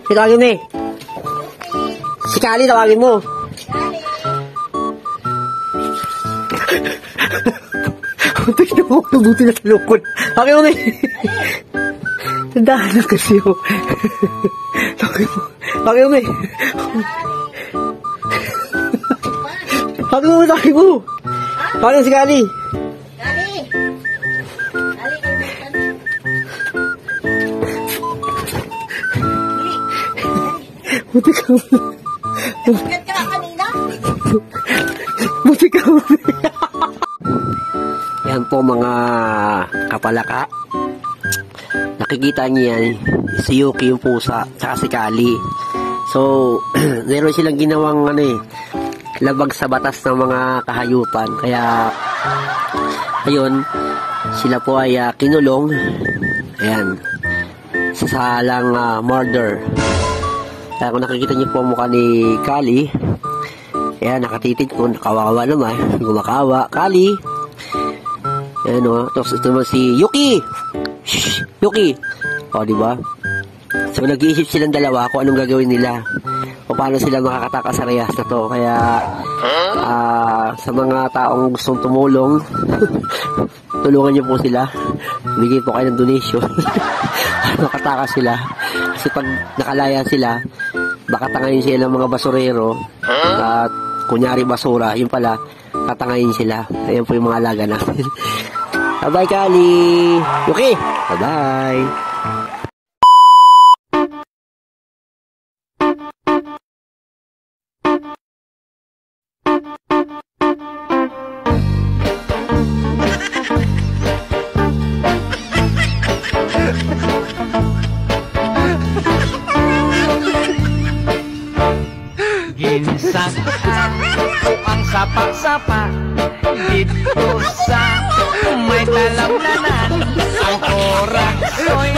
Si tawagin mo eh. Si Kali, tawagin mo. Tignan mo, nabuti na sa lukod. Tawagin mo na eh. Tandaan na kasi yun. Tawagin mo eh. Tawagin mo, tawagin mo. Tawagin mo si Kali. Buti ka mo. Nagkat ka kanina? Buti ka mo. Yan po mga kapalaka. Nakikita niyo yan. Si Yuki yung pusa. Tsaka si Kali. So, meron silang ginawang labag sa batas ng mga kahayupan. Kaya, ayun, sila po ay kinulong. Ayan. Sa salang murder. Kaya kung nakikita niyo po ang mukha ni Kali, ayan, nakatitig po, nakawawa naman, gumakawa. Kali! Ayan o, tapos ito naman si Yuki! Shhh! Yuki! O, diba? So, nag-iisip silang dalawa kung anong gagawin nila. O paano sila makakatakas sa rehas na to. Kaya, sa mga taong gustong tumulong, tulungan niyo po sila. Bigay po kayo ng donation. Makatakas sila. Kasi pag nakalaya sila, baka tangayin sila ng mga basurero at kunyari basura, yun pala, tatangayin sila. Ayan po yung mga alaga natin. Bye-bye, Kali! Yuki! Bye-bye! Ginsan ang sapa-sapa dito sa may talamnanan. Ang oras soy